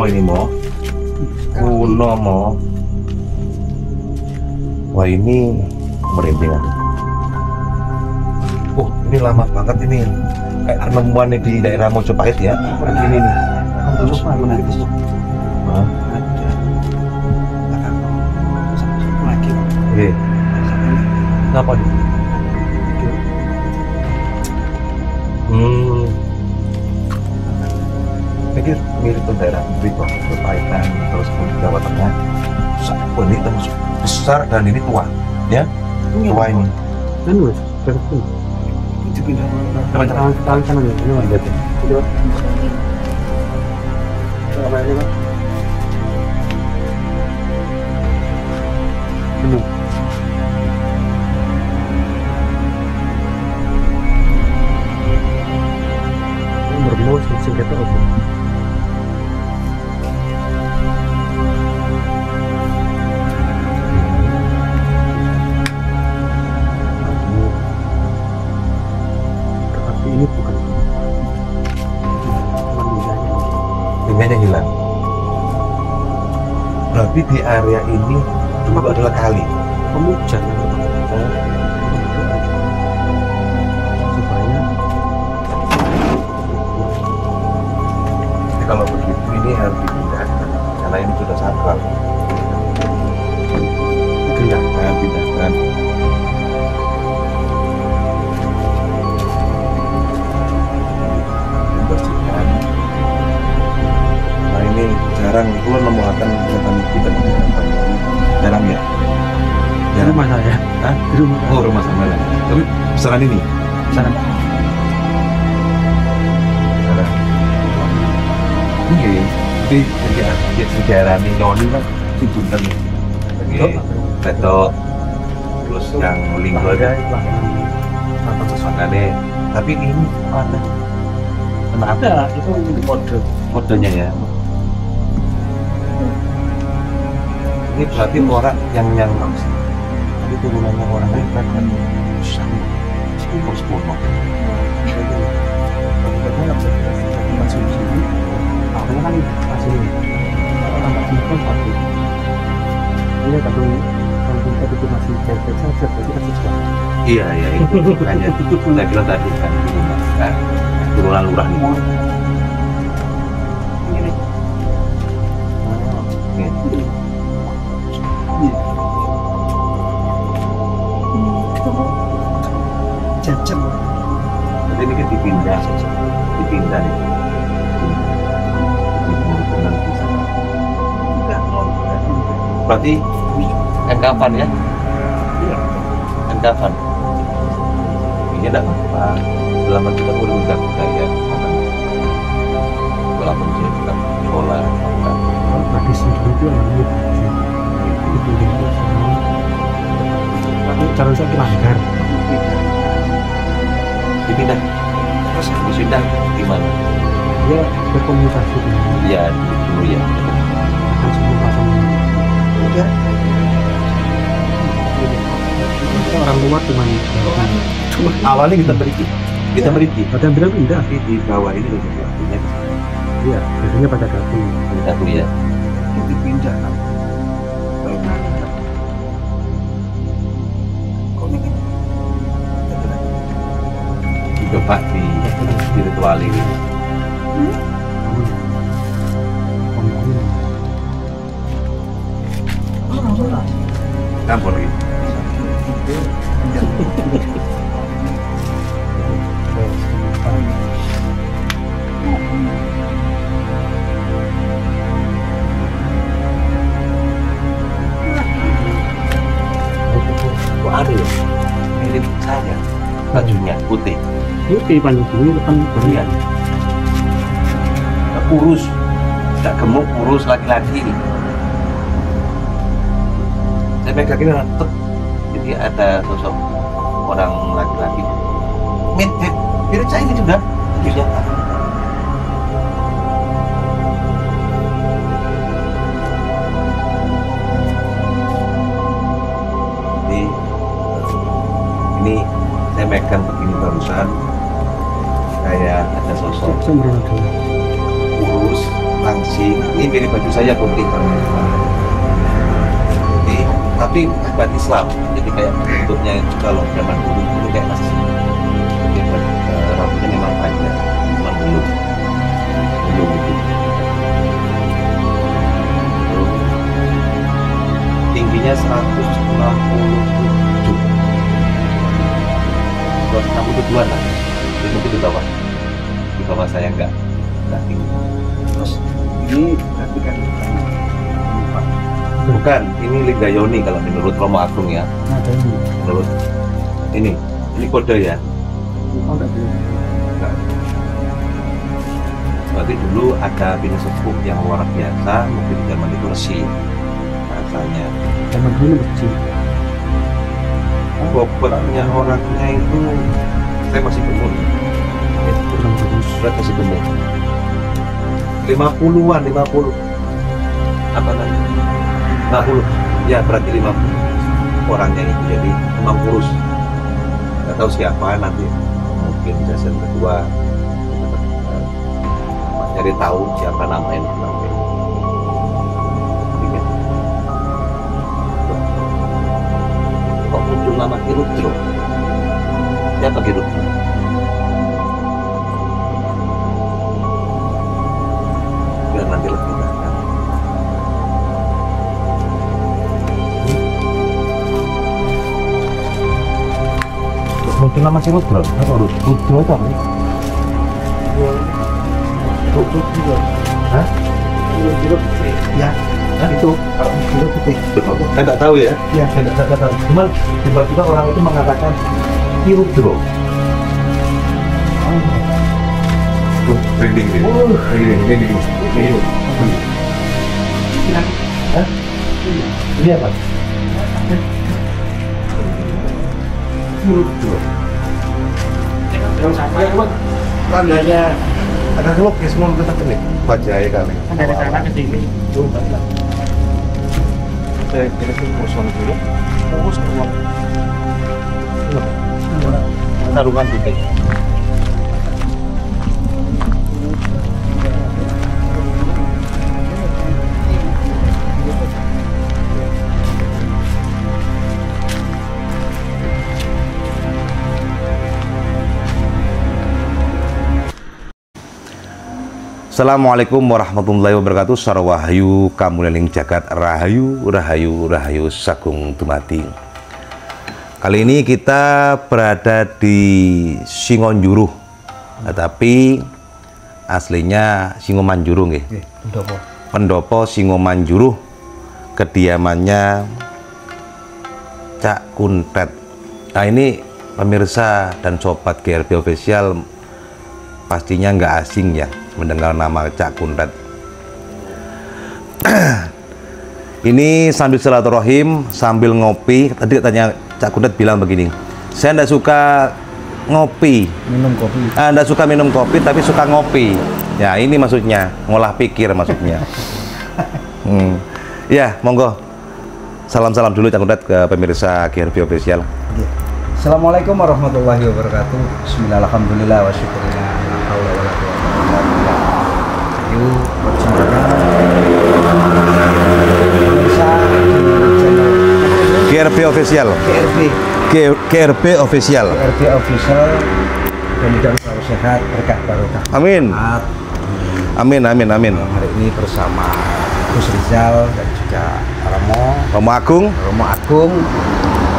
ini Mo. Kuno Mo. Wah ini merinding aku. Oh ini lama banget ini. Kayak penemuan di daerah Mojopahit ya. Begini nih. Terus menanti. Hah? Ada. Satu lagi. Oke. Kenapa nih? Pikir mirip ke daerah Bogor, Pahitan, terus kemudian Jawa Tengah. Oh, ini termasuk besar dan ini tua, ya? Tua ini. Kan wes, terus. Itu pindah. Tahun sana ya, ini Lihat ya. apa ini Pak? Benar. Bermos singkat apa? Tapi ini bukan Limbahnya hilang. Berarti di area ini dulu adalah kali. pemujan supaya Jadi kalau begitu ini harus dipindahkan karena ini sudah sakral. Pindahkan. Dibersihkan. Nah ini jarang itu menemukan kita jarang ya. di rumah saya. Hah? Di rumah. Oh rumah sana. Tapi besaran ini. Sana. Besaran. Iya. Jadi sejarah nih Noni kan si Bunten. Betul. Terus yang linggo ada apa sesuatu tapi ini mana? Kenapa? Itu Kodenya ya. Ini berarti orang yang tadi turunannya orang itu kan sama pos kuno. Katanya nggak bisa masuk di sini. Awalnya kan masih tampak sini kan satu. Ini kalau tempat itu masih perfect saja, berarti kan susah. Iya itu makanya saya bilang tadi kan di rumah kan turunan lurah nih. Ini. Ini. Jajam. Jadi ini kan dipindah nih. Berarti kan kapan ya? Iya. Kan kapan? Ini enggak apa-apa. Selama kita boleh budaya dalam menjaga pola makan. Tradisi dulu itu namanya itu dia. Tapi cara saya dilanggar. Dipindah. Terus dipindah gimana? Dia berkomunikasi dengan Ya dulu ya. langsung pasang. Udah. Kita orang luar cuma Awalnya kita beri. kadang bilang pindah. Tapi di bawah ini lebih artinya Iya, biasanya pada gabung. kita tuh ya. Dipindah. Bagaimana? Kok ini? Coba di ritual ini. Campur gitu. Kok ada ya? Mirip saya. Bajunya putih. Putih panjang dulu depan Iya. Kurus. Tidak gemuk, kurus laki-laki. Saya pegang ini tetap. Jadi ada sosok orang laki-laki. Mirip saya ini juga. Bajunya. Jadi ini saya megang begini barusan kayak ada sosok saya merasa kurus langsing. Ini mirip baju saya putih. Putih, tapi buat Islam. Jadi kayak bentuknya kalau zaman dulu itu kayak masih. Jadi rambutnya memang panjang, memang belum gitu. Tingginya 167, 162 lah. Itu mungkin di bawah saya enggak tinggi. Terus ini berarti kan Bukan, ini Lingga Yoni kalau menurut Romo Agung ya. Ada ini. Menurut ini kode ya. Oh, enggak boleh. Enggak. Berarti dulu ada bina sepuh yang luar biasa, mungkin zaman itu resi rasanya. Zaman dulu kecil. Bobotnya orangnya itu saya masih gemuk. Kurang bagus. Berat masih gemuk. 50-an, 50. Apa namanya? 50. Ya berarti 50 orangnya itu, jadi memang kurus. Nggak tahu siapa nanti, mungkin jasen kedua cari tahu siapa namanya. Kok muncul nama Kirudro? Siapa Kirudro? Biar nanti lebih banyak. Muncul nama Kirudro? Apa Rudro itu apa? Rudro. Hah? Rudro. Ya. Hah? Itu kalau Rudro putih. Saya nggak tahu ya. Ya. Saya nggak tahu. Cuman tiba-tiba orang itu mengatakan Kirudro. Rinding. Hah? Ini apa? Kirudro. Yang sama ya, Bang. Tandanya ada lukis mau kita penik. Wajahnya kali. Ada sana ke sini. Coba lah. Saya kira itu kosong dulu. Fokus ke uang. Tarungan titik. Assalamualaikum warahmatullahi wabarakatuh. Sarwahayu kamulianing jagat rahayu rahayu rahayu sagung dumadi. Kali ini kita berada di Singonjuruh, tapi aslinya Singomanjuruh nggih. Pendopo. Pendopo Singomanjuruh, kediamannya Cak Kuntet. Nah ini pemirsa dan sobat GRP Official pastinya nggak asing ya mendengar nama Cak Kuntet. Ini sambil silaturahim, sambil ngopi. Tadi katanya Cak Kuntet bilang begini, saya nggak suka ngopi, Minum kopi. nggak suka minum kopi, tapi suka ngopi. Ya ini maksudnya, ngolah pikir maksudnya. Ya, monggo. Salam-salam dulu Cak Kuntet ke pemirsa GRP Official. Assalamualaikum warahmatullahi wabarakatuh. Bismillah, alhamdulillah, wa syukurillah. La haula wala quwwata illa billah. Yuk, berjumpa pemirsa channel GRP Official. GRP Official. GRP Official. Mudah-mudahan selalu sehat, berkah barokah. Amin. Amin, amin, amin. Hari ini bersama Gus Rizal dan juga Romo Agung. Romo Agung.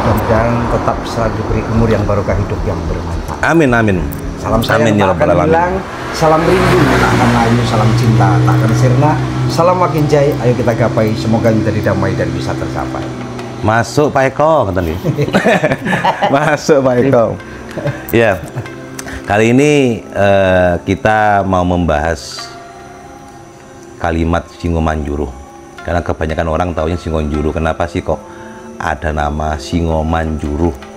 Mudah-mudahan tetap selalu diberi umur yang barokah, hidup yang bermanfaat. Amin, amin. Salam sayang Amin, ya tak Rabbal akan Alamin. hilang, salam rindu tak akan layu, salam cinta tak akan sirna, salam makin jaya, ayo kita gapai, semoga menjadi damai dan bisa tercapai. Masuk Pak Eko, kata nih. Masuk Pak Eko. Ya, kali ini kita mau membahas kalimat Singomanjuruh. Karena kebanyakan orang taunya Singonjuruh. Kenapa sih kok ada nama Singomanjuruh?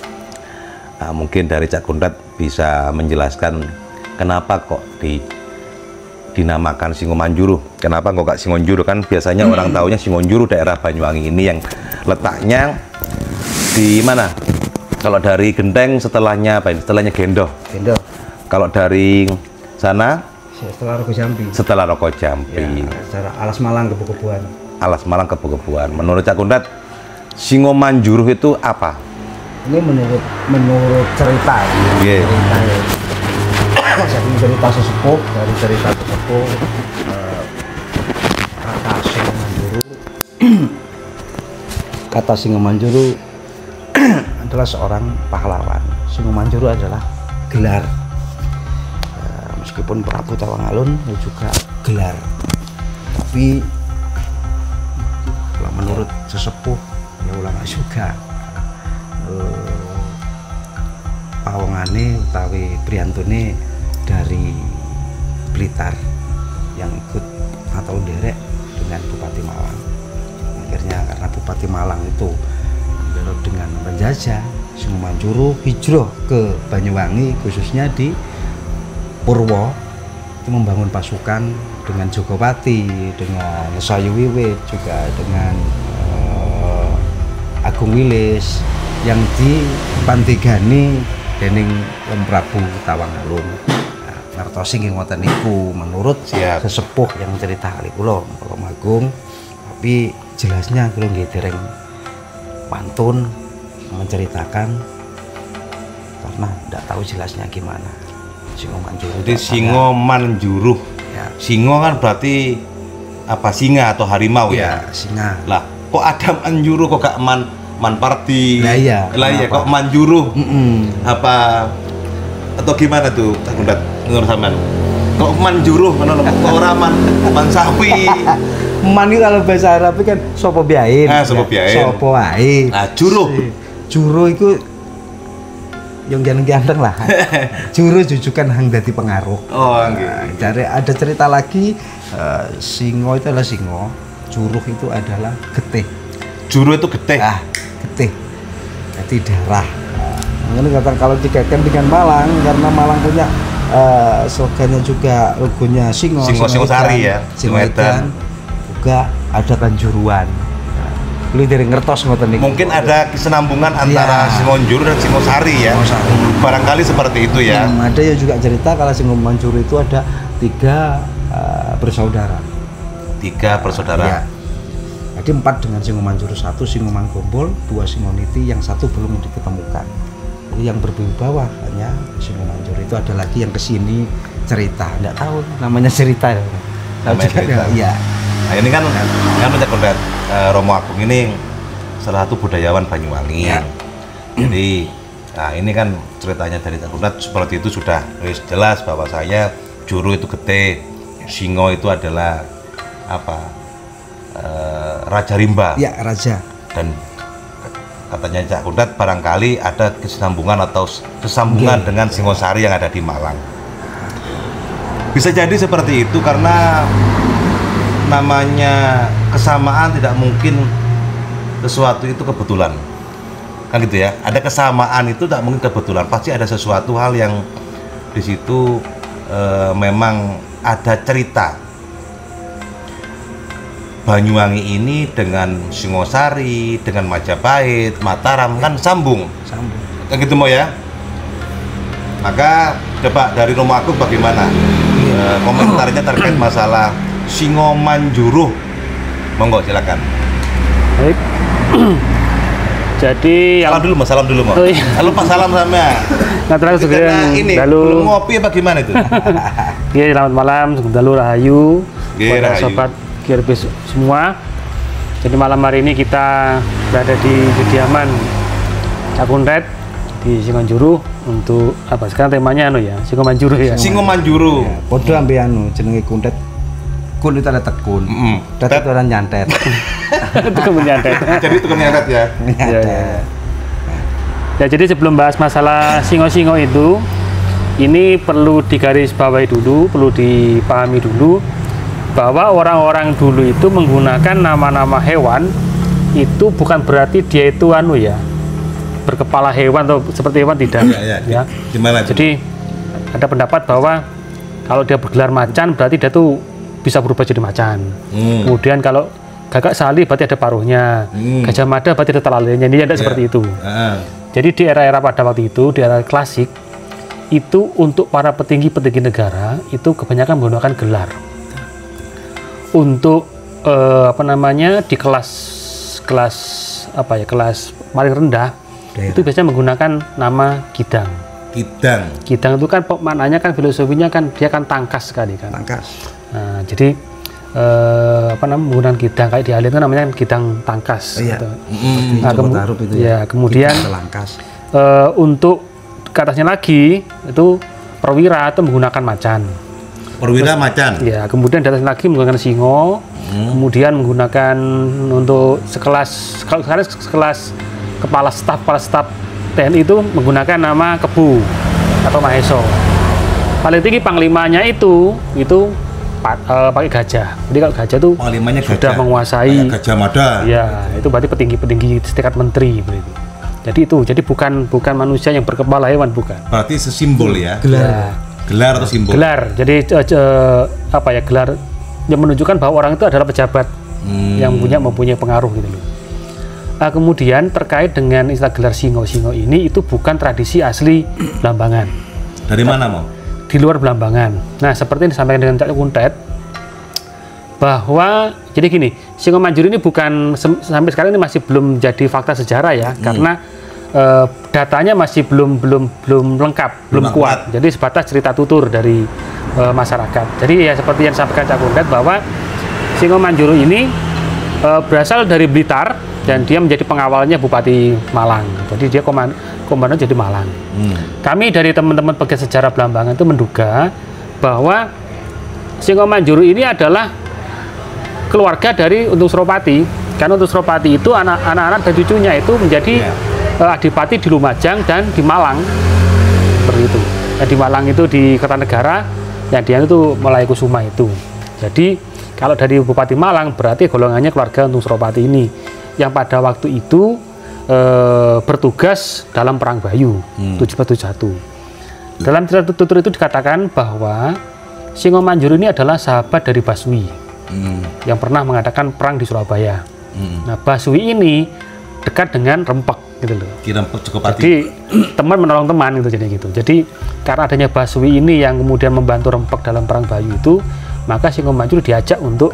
Nah, mungkin dari Cak Kuntet bisa menjelaskan kenapa kok dinamakan Singomanjuruh. Kenapa kok gak Singonjuruh? Kan biasanya orang taunya Singonjuruh daerah Banyuwangi ini yang letaknya di mana? Kalau dari Genteng setelahnya apa ini? Setelahnya Gendoh. Gendo. Kalau dari sana Setelah Rogo Jambi. Setelah Rogo Jambi. Ya, secara Alas Malang Kebo-Keboan. Alas Malang Kebo-Keboan. Menurut Cak Kundat, Singo Manjuruh itu apa? Ini menurut cerita. Yeah. Cerita ya. Jadi cerita sesepuh, dari cerita sesepuh kata Singo Manjuru. Kata Singo Manjuru adalah seorang pahlawan. Singo Manjuru adalah gelar. Meskipun Prabu Tawangalun juga gelar, tapi kalau menurut sesepuh ya ulama juga pawongane utawi priyantune dari Blitar yang ikut atau derek dengan Bupati Malang. Akhirnya karena Bupati Malang itu belok dengan penjajah, Singo Manjuru hijrah ke Banyuwangi, khususnya di Purwo, itu membangun pasukan dengan Jogopati, dengan Sayu Wiwit, juga dengan Agung Wilis yang dipantigani dening Om Prabu Tawangalun. Ngertosi nggih ngoten niku menurut sesepuh yang cerita kali kula Om Agung, tapi jelasnya kula nggih dereng pantun menceritakan karena tidak tahu jelasnya gimana. Singo Manjuruh. Jadi Singo Manjuruh. Ya. Singo kan berarti apa, singa atau harimau ya? Singa. Lah, kok ada Manjuruh kok gak Manparti? Lah iya. Lah iya kok Manjuruh? Apa atau gimana tuh Cak Kundat menurut sampean? Kok Manjuruh ngono kok ora Mansawi? Man itu kalau bahasa Arab kan sopo biain. Sopo biain. Sopo wae. Nah, juruh. Juruh itu yang ganteng lah. Juruh jujukan hang dadi pengaruh. Oh, nggih. Ada cerita lagi, singo itu adalah singo, juruh itu adalah getih. Juruh itu getih. Getih. Jadi darah. Ini katakan kalau dikaitkan dengan Malang, karena Malang punya slogannya juga, logonya singo. Singosari ya. Singoedan. Juga ada Kanjuruan. Lu dari ngertos ngoten niku. Mungkin ada kesenambungan antara Singo Manjuru dan Singosari ya. Barangkali seperti itu ya. Ada ya juga cerita kalau Singo Manjuru itu ada 3 bersaudara. 3 bersaudara. Ya. Jadi 4 dengan Singo Manjuru, 1 Singo Manggombol, 2 Singo Niti, yang 1 belum diketemukan. Jadi yang berwibawa hanya Singo Manjuru. Itu ada lagi yang kesini cerita, nggak tahu namanya cerita. Namanya cerita. Iya. Nah ini kan Cak Kundat, Romo Agung ini salah satu budayawan Banyuwangi. Ya. Jadi nah ini kan ceritanya dari Cak Kundat seperti itu sudah jelas bahwa saya Juruh itu getih, Singo itu adalah apa, Raja Rimba. Ya, raja. Dan katanya Cak Kundat barangkali ada kesinambungan atau sesambungan dengan Singosari yang ada di Malang. Bisa jadi seperti itu karena namanya kesamaan, tidak mungkin sesuatu itu kebetulan, kan gitu ya. Ada kesamaan itu tak mungkin kebetulan, pasti ada sesuatu hal yang di situ memang ada cerita. Banyuwangi ini dengan Singosari, dengan Majapahit, Mataram kan sambung, kan gitu mau ya. Maka coba dari Romo Agung bagaimana komentarnya terkait masalah Singo Manjuruh, monggo silakan. Baik. Jadi salam dulu mau. Oh, iya. Halo Pak, salam sama. Nah, ini belum ngopi apa gimana itu? Iya, selamat malam, dalu rahayu kepada sobat GRB semua. Jadi malam hari ini kita berada di kediaman Cak Kundat di Singo Manjuru untuk apa? Sekarang temanya Singo Manjuru ya. Singo Manjuru. Podo ambe jenenge Kundat. Kun itu ada tekun. Tet itu orang nyantet. Tukang menyantet. Jadi tukang nyantet ya. Ya, jadi sebelum bahas masalah singo-singo itu, ini perlu digarisbawahi dulu, perlu dipahami dulu bahwa orang-orang dulu itu menggunakan nama-nama hewan itu bukan berarti dia itu berkepala hewan atau seperti hewan, tidak. Ya. Gimana? Jadi ada pendapat bahwa kalau dia bergelar macan berarti dia tuh bisa berubah jadi macan. Kemudian kalau gagak sali berarti ada paruhnya. Gajah Mada berarti ada telalainya. Ini tidak seperti itu. Jadi di era-era pada waktu itu, di era klasik, itu untuk para petinggi-petinggi negara itu kebanyakan menggunakan gelar. Untuk apa namanya di kelas paling rendah itu biasanya menggunakan nama Kidang. Kidang itu kan maknanya kan filosofinya kan dia kan tangkas sekali kan. Tangkas. Nah, jadi menggunakan Kidang kayak di Halim itu namanya Kidang tangkas. Iya. Gitu. Itu ya, kemudian untuk ke atasnya lagi itu perwira itu menggunakan macan. Perwira macan. Ya, kemudian di atas lagi menggunakan singo, kemudian menggunakan untuk sekelas kepala staf TNI itu menggunakan nama Kebu atau Maheso. Paling tinggi panglimanya itu pakai gajah. Jadi kalau gajah itu panglimanya sudah gajah, menguasai Gajah Mada. Ya, itu berarti petinggi-petinggi setingkat menteri begitu. Jadi bukan manusia yang berkepala hewan, bukan. Berarti sesimbol ya. Gelar atau simbol. Gelar. Jadi gelar yang menunjukkan bahwa orang itu adalah pejabat yang mempunyai pengaruh gitu loh. Kemudian terkait dengan istilah gelar singo ini itu bukan tradisi asli Blambangan. Dari mana mau? Di luar Blambangan. Nah, seperti yang disampaikan dengan Cak Kuntet bahwa jadi gini, Singo Manjuru ini bukan sampai sekarang ini masih belum jadi fakta sejarah ya, karena datanya masih belum lengkap, belum kuat. Jadi sebatas cerita tutur dari masyarakat. Jadi ya seperti yang disampaikan Cak Kuntet bahwa Singo Manjuru ini berasal dari Blitar dan dia menjadi pengawalnya Bupati Malang. Jadi dia komandan jadi Malang. Kami dari teman-teman pegiat sejarah Blambangan itu menduga bahwa Singo Manjuru ini adalah keluarga dari Untung Suropati. Karena Untung Suropati itu anak-anak dan cucunya itu menjadi adipati di Lumajang dan di Malang. Seperti itu. Dan di Malang itu di Kertanegara, yang dia itu Malayakusuma itu. Jadi kalau dari Bupati Malang berarti golongannya keluarga Untung Suropati ini yang pada waktu itu bertugas dalam Perang Bayu 1771. Dalam cerita tutur itu dikatakan bahwa Singo Manjuru ini adalah sahabat dari Baswi yang pernah mengadakan perang di Surabaya. Nah, Baswi ini dekat dengan Rempek gitu loh. Jadi teman menolong teman gitu jadi gitu. Jadi karena adanya Baswi ini yang kemudian membantu Rempek dalam Perang Bayu itu, maka Singo Manjuru diajak untuk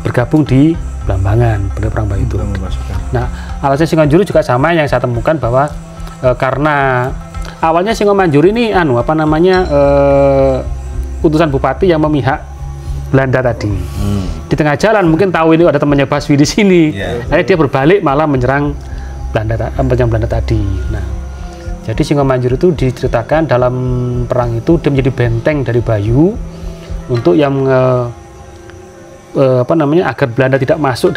bergabung di Blambangan pada Perang Bayu itu. Nah, alasan Singo Manjuru juga sama yang saya temukan bahwa karena awalnya Singo Manjuru ini utusan bupati yang memihak Belanda tadi. Di tengah jalan mungkin tahu ini ada temannya Baswi di sini. Akhirnya dia berbalik malah menyerang Belanda tadi. Nah, jadi Singo Manjuru itu diceritakan dalam perang itu dia menjadi benteng dari Bayu untuk yang agar Belanda tidak masuk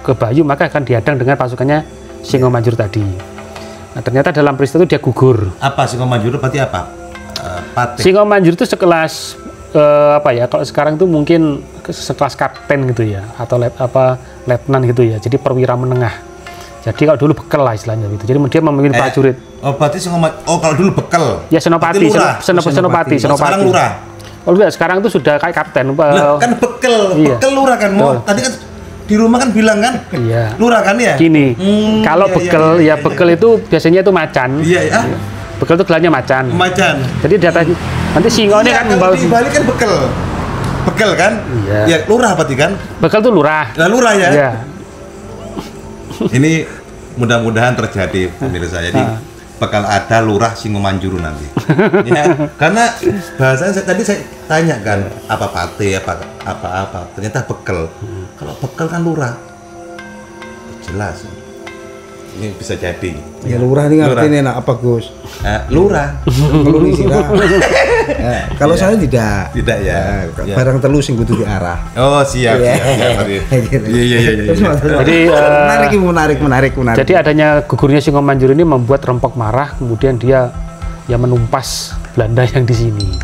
ke Bayu, maka akan dihadang dengan pasukannya Singo Manjuru tadi. Nah, ternyata dalam peristiwa itu dia gugur. Apa Singo Manjuru berarti apa? Pate. Singo Manjuru itu sekelas kalau sekarang itu mungkin sekelas kapten gitu ya, atau letnan gitu ya. Jadi perwira menengah. Jadi kalau dulu bekel lah istilahnya gitu. Jadi dia memimpin prajurit. Oh, berarti kalau dulu bekel. Ya senopati. Sekarang lurah. Oh enggak, sekarang itu sudah kayak kapten. Kan bekel lurah kan. Tadi kan di rumah kan bilang kan, lurah kan ya. Gini, kalau bekel bekel itu biasanya itu macan. Iya. Bekel itu gelarnya macan. Jadi di atas nanti singo ini kan membawa. Di Bali kan bekel kan. Iya. Ya lurah berarti kan. Bekel itu lurah. Nah, lurah ya. Iya. Ini mudah-mudahan terjadi pemirsa. Jadi bakal ada lurah Singo Manjuru nanti. Ya, karena bahasanya tadi saya tanya kan apa pate apa ternyata bekel. Kalau bekel kan lurah. Jelas. Ini bisa jadi. Ya lurah ini ngerti enak apa Gus? Lurah. Ngeluni sirah. Kalau saya tidak. Tidak ya. Barang telu sing kudu diarah. Oh, siap. Iya. Jadi menarik. Jadi adanya gugurnya Singo Manjuru ini membuat Rempek marah, kemudian dia menumpas Belanda yang di sini.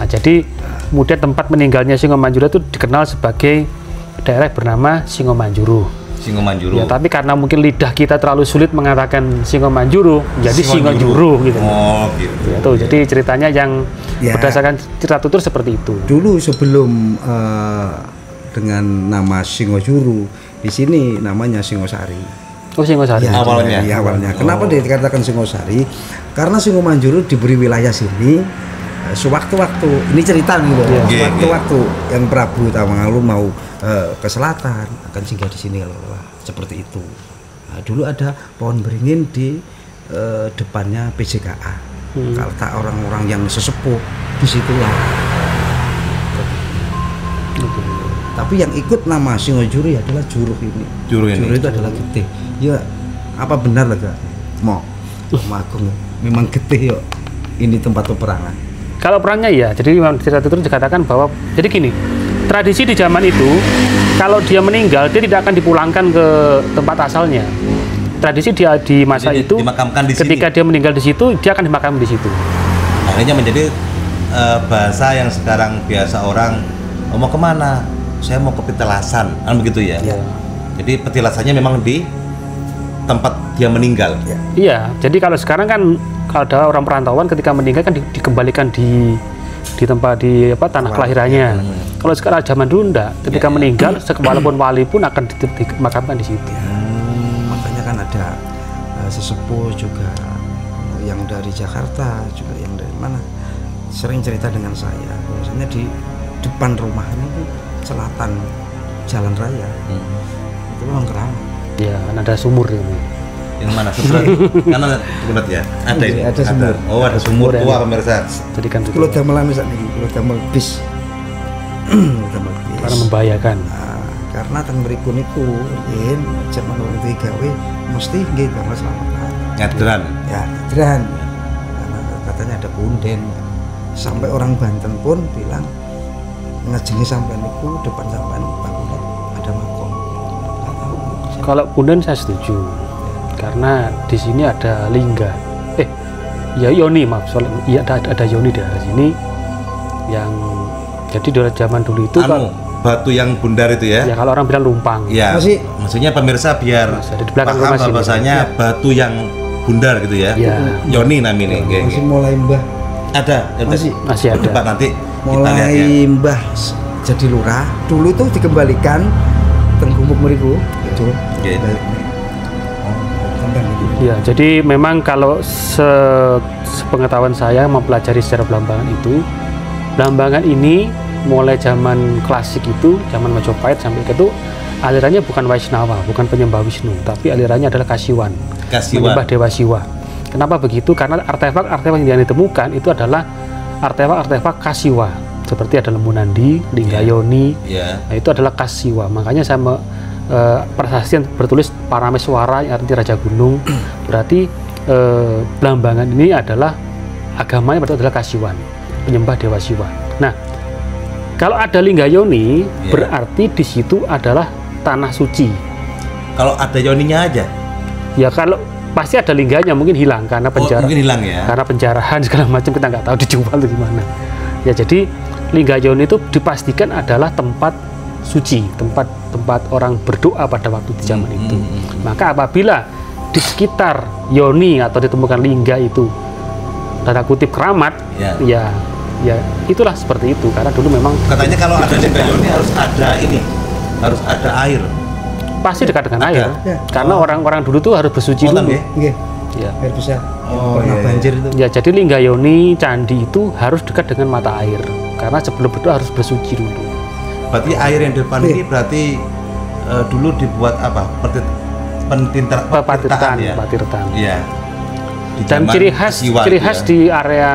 Nah, jadi kemudian tempat meninggalnya Singo Manjuru itu dikenal sebagai daerah bernama Singo Manjuru. Ya, tapi karena mungkin lidah kita terlalu sulit mengatakan Singo Manjuru, jadi Singo Juru gitu. Oh, gitu. Ya, tuh, jadi ceritanya yang berdasarkan cerita tutur seperti itu. Dulu sebelum dengan nama Singo Juru, di sini namanya Singosari. Oh, Singosari. Ya, Awalnya? Iya, awalnya. Kenapa dikatakan Singosari? Karena Singomanjuru diberi wilayah sini sewaktu-waktu. Ini cerita nih loh. Sewaktu-waktu yang Prabu Tawangmangu mau ke selatan akan singgah di sini kalau seperti itu. Nah, dulu ada pohon beringin di depannya PJKA. Kalau tak orang-orang yang sesepuh disitulah. Tapi yang ikut nama Singojuru adalah Juruh ini. Juruh ini. Juruh itu adalah getih. Ya, apa benar lah Kak? Mau Agung memang getih yuk. Ini tempat peperangan. Kalau perangnya ya, jadi memang cerita itu dikatakan bahwa jadi gini, tradisi di zaman itu kalau dia meninggal dia tidak akan dipulangkan ke tempat asalnya. Tradisi dia di masa Jadi itu dimakamkan di ketika sini. dia meninggal di situ dia akan dimakamkan di situ. Akhirnya menjadi bahasa yang sekarang biasa orang mau kemana? Saya mau ke Petilasan, kan begitu ya? Ya. Jadi petilasannya memang di tempat dia meninggal. Ya. Iya, jadi kalau sekarang kan kalau ada orang perantauan ketika meninggal kan dikembalikan di tempat di apa tanah kelahirannya. Kalau sekarang zaman dulu enggak, ketika meninggal walaupun wali pun akan dimakamkan di situ. Makanya kan ada sesepuh juga yang dari Jakarta, juga yang dari mana sering cerita dengan saya. Biasanya di depan rumahnya itu selatan jalan raya. Itu memang keramat. Ya, kan ada sumur ini. Yang mana? Sebelah kanan sebelah ya? Ada ini. Ada sumur. Oh, ada sumur Sumur tua ya. pemirsa. Jadi kan Kalau damelan misalnya ini, kalau damel bis. Damel bis. karena membahayakan. Nah, karena teng mriku niku yen jaman wong digawe mesti nggih damel selamatan. Nyadran. Ya, nyadran. Karena katanya ada punden. Sampai orang Banten pun bilang ngejengi sampean niku depan sampean bangunan ada makom. Nggak tahu. Kalau punden saya setuju. Karena di sini ada lingga. Ya Yoni maaf, soal iya ada Yoni di daerah sini yang jadi dari zaman dulu itu Batu yang bundar itu ya? ya kalau orang bilang lumpang. Ya, Masih- maksudnya pemirsa biar Masih ada di belakang paham rumah sini. bahwasanya batu yang bundar gitu ya. Ya. Yoni namanya. Masih mulai mbah Ada, Masih ada. Coba nanti kita lihat mulai ya. mbah jadi lurah dulu tuh dikembalikan tenggumuk meriku itu Oke. tentang itu Ya, jadi memang kalau sepengetahuan saya mempelajari sejarah Blambangan itu, Blambangan ini mulai zaman klasik itu, zaman Majapahit sampai itu alirannya bukan Waisnawa, bukan penyembah Wisnu, tapi alirannya adalah Kasiwan, Kasiwan. menyembah Dewa Siwa. Kenapa begitu? Karena artefak-artefak yang ditemukan itu adalah artefak-artefak Kasiwa, seperti ada Lembu Nandi, Linggayoni, Ya. nah, itu adalah Kasiwa. Makanya saya prasasti yang bertulis Parameswara yang artinya Raja Gunung, berarti Blambangan ini adalah agamanya berarti adalah Kasiwan, penyembah Dewa Siwa. Nah, kalau ada Linggayoni Ya. berarti di situ adalah tanah suci. Kalau ada Yoninya aja. Ya kalau pasti ada lingganya, mungkin hilang karena penjara, mungkin hilang ya. karena penjarahan segala macam kita nggak tahu dijual atau gimana. Ya jadi Linggayoni itu dipastikan adalah tempat suci, tempat orang berdoa pada waktu di zaman itu. Maka apabila di sekitar Yoni atau ditemukan lingga itu tanda kutip keramat, Ya. ya itulah seperti itu karena dulu memang Katanya kalau ada Lingga Yoni harus ada ini, harus ada air. pasti dekat dengan Ada. air Ya. karena orang-orang dulu tuh harus bersuci Oh, dulu. ya? nggih Ya. air besar Oh, pernah iya, banjir itu Ya, jadi Linggayoni candi itu harus dekat dengan mata air karena sebelum berdoa harus bersuci dulu. Berarti air yang di depan ini berarti dulu dibuat apa? Petirtaan ya. Patirtan. Iya. Di Dan zaman ciri khas Kasiwan ciri ya. khas di area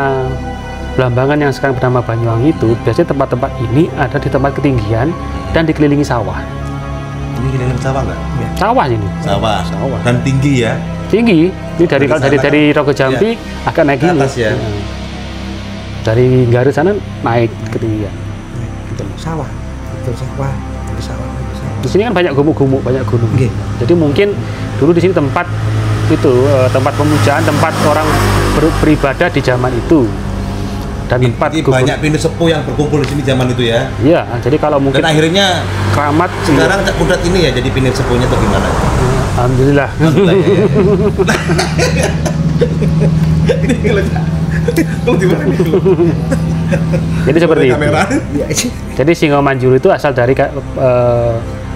Blambangan yang sekarang bernama Banyuwangi itu biasanya tempat-tempat ini ada di tempat ketinggian dan dikelilingi sawah. Ini kira-kira sawah nggak? Sawah ini. Sawah. Sawah. Dan tinggi ya. Tinggi. Ini dari kalau Dari sana dari Rogo Jambi agak naik Ke gini. atas ya. Dari Garut sana naik ketinggian. Gitu. sawah itu sawah dari sawah dari sawah Di sini kan banyak gumuk-gumuk, banyak gunung. Nggih. Jadi mungkin dulu di sini tempat itu tempat pemujaan, tempat orang beribadah di zaman itu. Dan tempat Ini banyak pintu sepuh yang berkumpul di sini zaman itu ya. Iya, jadi kalau mungkin Dan akhirnya keramat sekarang Cak Kudrat ini ya jadi pintu sepuhnya atau gimana? alhamdulillah. Ini kalau di mana ini? Jadi seperti itu. Kamera. ya Jadi Singomanjuru itu asal dari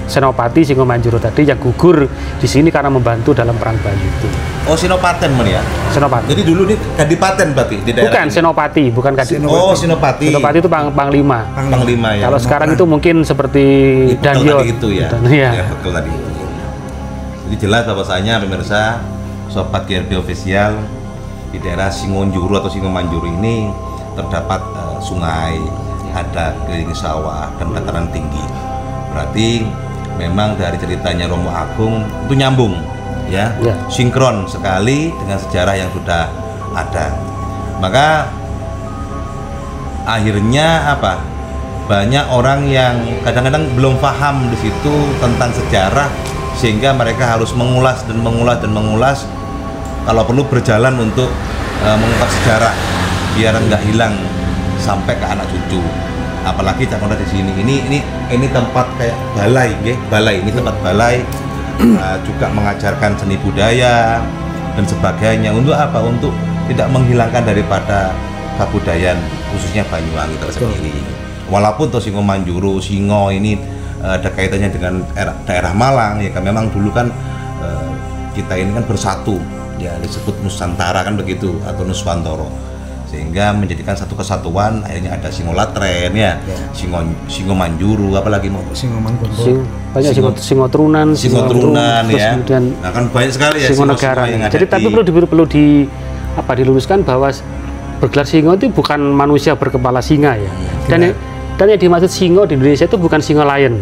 Senopati Singomanjuru tadi yang gugur di sini karena membantu dalam perang Bayu itu. Oh, Sinopaten men ya. Senopati. Jadi dulu ini Kadipaten berarti di daerah Bukan ini? Senopati, bukan Kadipaten. Oh, Sinopati. Senopati itu panglima. Panglima ya. Kalau sekarang itu mungkin seperti Betul Dandiot. tadi itu ya. Iya. Ya, betul tadi itu. Jadi jelas bahwasanya pemirsa Sobat GRB Official di daerah Singonjuru atau Singomanjuru ini terdapat sungai, ada keliling sawah dan dataran tinggi. Berarti memang dari ceritanya Romo Agung itu nyambung ya, sinkron sekali dengan sejarah yang sudah ada. Maka akhirnya apa? Banyak orang yang kadang-kadang belum paham di situ tentang sejarah, sehingga mereka harus mengulas dan mengulas dan mengulas. Kalau perlu berjalan untuk mengungkap sejarah biar nggak hilang sampai ke anak cucu. Apalagi Cakonda di sini ini tempat kayak balai, balai ini tempat balai juga mengajarkan seni budaya dan sebagainya. Untuk apa? Untuk tidak menghilangkan daripada kebudayaan khususnya Banyuwangi tersendiri. Walaupun Singomanjuru, Singo ini ada kaitannya dengan daerah Malang ya kan, memang dulu kan kita ini kan bersatu ya, disebut Nusantara kan begitu, atau Nuswantoro, sehingga menjadikan satu kesatuan. Akhirnya ada Singolatren ya, Singomanjuru, apalagi mau banyak Singotrunan ya. Nah kan banyak sekali ya Singonegara. Jadi tapi perlu diluruskan bahwa bergelar singo itu bukan manusia berkepala singa ya. Dan yang dimaksud singo di Indonesia itu bukan singo lion.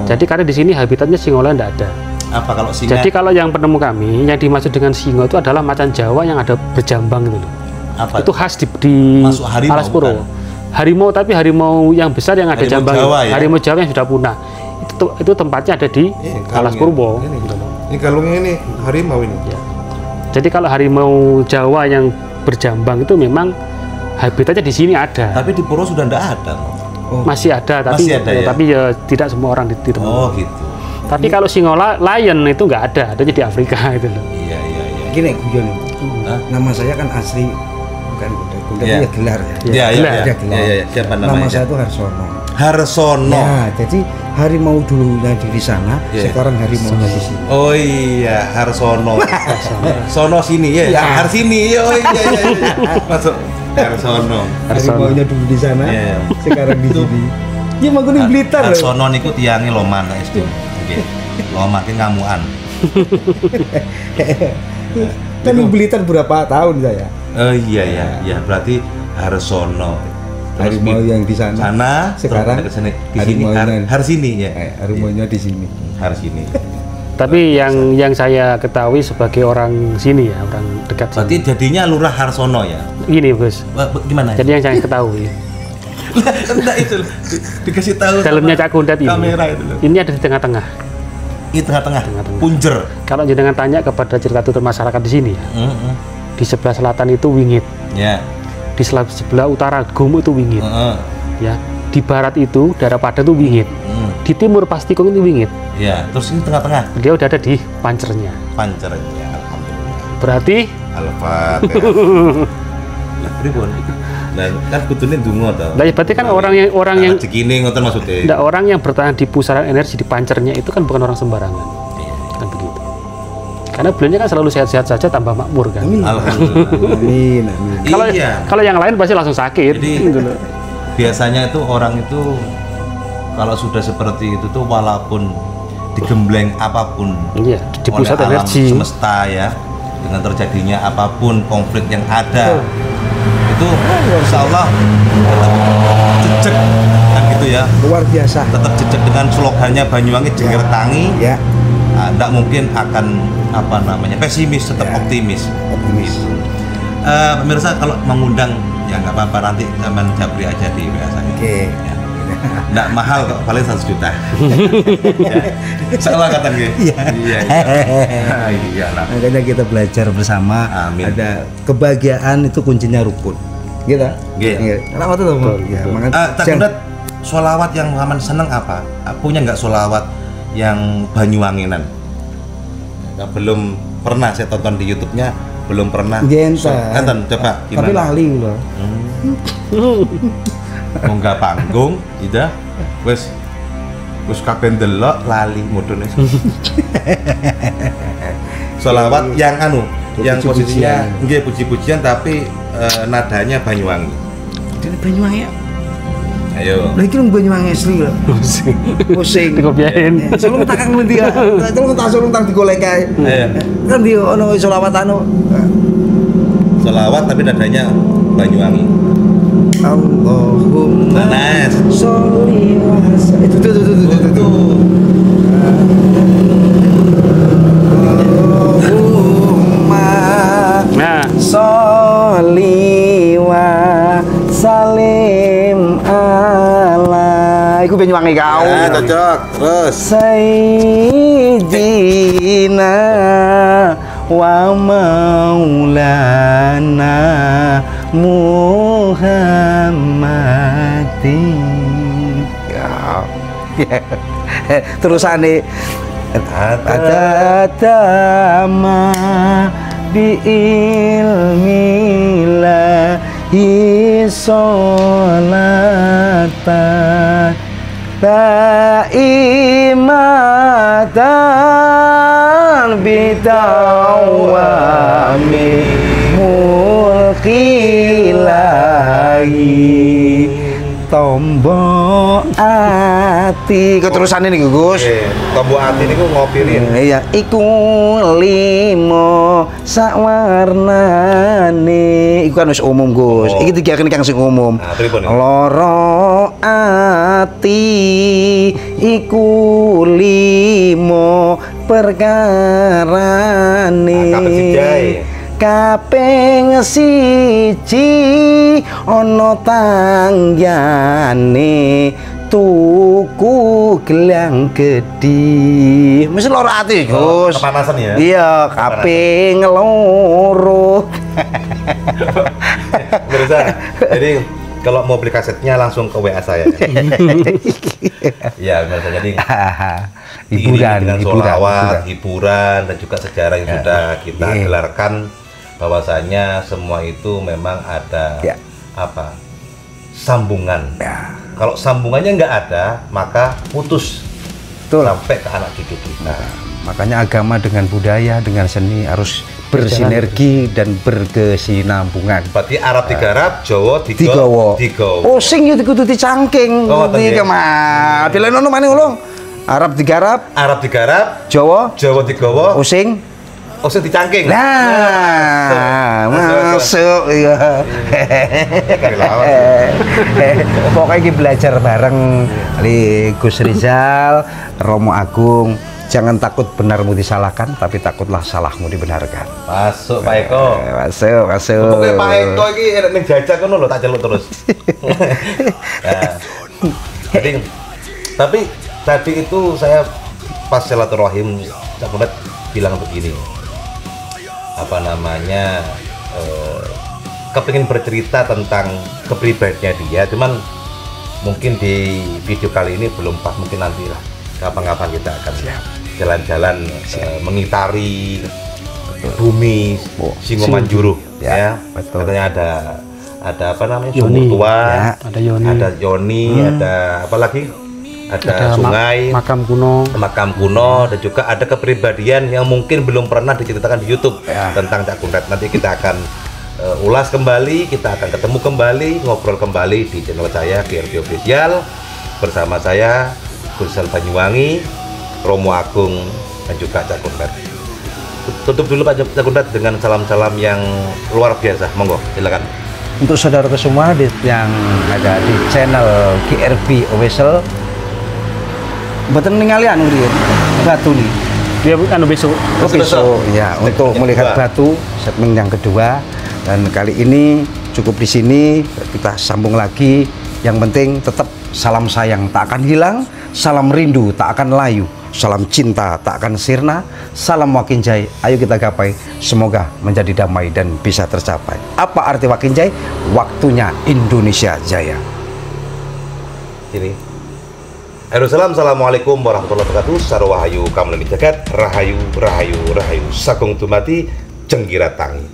Jadi karena di sini habitatnya singo lion tidak ada. Apa kalau singa? Jadi kalau yang penemu kami, yang dimaksud dengan singo itu adalah macan Jawa yang ada berjambang gitu loh. Apa? Itu khas di Alas Purwo. Harimau, tapi harimau yang besar yang ada jambang. Ya? Harimau Jawa yang sudah punah. Itu tempatnya ada di Alas Purwo. Ini kalungnya ini harimau ini. Ya. Jadi kalau harimau Jawa yang berjambang itu memang habitatnya di sini ada. Tapi di Purwo sudah tidak ada. Masih ada, tapi tapi ya tidak semua orang ditemukan. Oh gitu. Tapi kalau singo lion itu nggak ada, adanya di Afrika itu loh. Iya. Gini, Gujon. Nama saya kan asli bukan Gunda, ya. Dia gelar ya. Iya. Siapa namanya? Nama saya itu Harsono. Harsono. Ya, jadi harimau dulu yang di sana, sekarang harimaunya di sini. Oh iya, Harsono. Sono sini ya. Harsini. Oh iya. Masuk Harsono. Harimaunya dulu di sana, sekarang di sini. Iya, Mangkuning Blitar. Harsono niku tiange Loman itu. Nggih. Loman ki ngamukan. Kan Blitar berapa tahun saya? Oh iya. Berarti Harsono. Harimau yang di sana, sekarang di sini Harsini ya. Harimaunya di sini. Harsini. Tapi yang saya ketahui sebagai orang sini ya, orang dekat sini. Berarti jadinya Lurah Harsono ya? Ini Gus. Gimana? Jadi yang saya ketahui. Enggak itu dikasih tahu. Dalamnya Cak Kundat ini. Kamera itu. Ini ada di tengah-tengah. Di tengah-tengah. Punjer. Kalau jenengan tanya kepada cerita tutur masyarakat di sini ya. Di sebelah selatan itu Wingit. Ya. Di sebelah utara Gomo itu Wingit. Ya. Di barat itu daerah Padang itu Wingit. Di timur Pastikong itu Wingit. Ya, terus ini tengah-tengah. Dia udah ada di pancernya. Pancernya, alhamdulillah. Berarti Al-Fatihah. Lah pripun? Nah, kan kudune ndonga to. Lah berarti kan orang yang segini ngoten maksudnya. Enggak, orang yang bertahan di pusaran energi di pancernya itu kan bukan orang sembarangan. Iya. Kan begitu. Karena beliaunya kan selalu sehat-sehat saja, tambah makmur kan. Alhamdulillah. Amin. Kalau yang lain pasti langsung sakit. Jadi biasanya itu orang itu kalau sudah seperti itu tuh walaupun digembleng apapun di pusat oleh alam energi semesta ya, dengan terjadinya apapun konflik yang ada itu insya Allah tetap jejak kan gitu ya, luar biasa, tetap jejak dengan slogannya Banyuwangi Jenggertangi ya. Tidak mungkin akan pesimis, tetap optimis. Pemirsa kalau mengundang ya nggak apa-apa, nanti zaman Japri aja di biasanya. Ya. Nggak mahal kok, paling 100 juta. Salah kata gue. Iya lah. Makanya kita belajar bersama. Amin. Ada kebahagiaan itu kuncinya rukun. Gitu. Kenapa tuh? Tak Kundat, sholawat yang aman seneng apa? Punya nggak sholawat yang Banyuwanginan? Belum pernah saya tonton di YouTube-nya, belum pernah. Enten, coba gimana? Tapi lali loh. Munggah panggung, ida, wes Terus kabeh ndelok lali mudune. Selawat yang yang posisinya nggih puji-pujian tapi nadanya Banyuwangi. Dene Banyuwangi ya. Ayo. Lha iki Banyuwangi asli lho. Pusing. Dikopiain. Sulung tak kang ngendi ya? Sulung tak digolek kae. Kan dia ono selawat Selawat tapi nadanya Banyuwangi. Allahumma Nanas. sholli wa sallim. Itu. Allahumma sholli wa salim ala. Iku Banyuwangi kau. Ya, cocok. Terus. Sayyidina wa maulana Muhammadin. Ya. Terusane Adama bi ilmillahi sholatan daimatan bidawami mulkilahi tombo ati keterusan ini Gus. Tombo ati niku ngopirin. Iya, iku limo sawarnane. Iku kan wis umum Gus. Iki digaken kang sing umum. Nah, pripun iki? Loro ati iku limo perkarane. Kaping siji ana tanggane tuku gelang gedhi. Mesti loro ati, Gus. Kepanasan ya? Iya, kaping loro. Bisa. Jadi kalau mau beli kasetnya langsung ke WA saya. Iya, benar. Jadi hiburan dan juga sejarah yang sudah kita gelarkan, bahwasanya semua itu memang ada sambungan. Kalau sambungannya nggak ada, maka putus. Betul. Sampai ke anak cucu kita. Makanya agama dengan budaya, dengan seni harus bersinergi dan berkesinambungan. Berarti Arab digarap, Jawa digawa. Oh, sing yo kudu dicangking. Iki mah. Dilenono maneh ulung. Arab digarap, Jawa digawa. Using dicangking. Nah, masuk ya. Pokoknya kita belajar bareng Ali Gus Rizal, Romo Agung. Jangan takut benarmu disalahkan, tapi takutlah salahmu dibenarkan. Masuk Pak Eko. Masuk. Pokoknya Pak Eko ini enak ning jajak ngono lho, tak celuk terus. Tapi tadi itu saya pas silaturahim Cak Kundat bilang begini. Kepingin bercerita tentang kepribadiannya dia, cuman mungkin di video kali ini belum pas, mungkin nanti lah kapan-kapan kita akan jalan-jalan mengitari bumi Singomanjuru ya. Betul. Katanya ada apa namanya, sumur tua, ada Yoni, ada apa lagi, ada sungai, makam kuno, dan juga ada kepribadian yang mungkin belum pernah diceritakan di YouTube tentang Cak Kundat. Nanti kita akan ulas kembali, kita akan ketemu kembali, ngobrol kembali di channel saya GRB Official bersama saya Gus Rizal Banyuwangi, Romo Agung, dan juga Cak Kundat. Tutup dulu Pak Cak Kundat dengan salam-salam yang luar biasa. Monggo, silakan. Untuk saudara semua yang ada di channel GRB Official, betul ningali anu dia batu nih. Dia anu besok. Besok ya, untuk melihat batu segmen yang kedua, dan kali ini cukup di sini, kita sambung lagi. Yang penting tetap salam sayang tak akan hilang, salam rindu tak akan layu, salam cinta tak akan sirna, salam Wakinjai, ayo kita gapai, semoga menjadi damai dan bisa tercapai. Apa arti Wakinjai? Waktunya Indonesia Jaya. Ini Assalamualaikum warahmatullahi wabarakatuh. Sarwahayu kamulani jagat, rahayu, rahayu, rahayu, sagung tumati, jenggira tangi.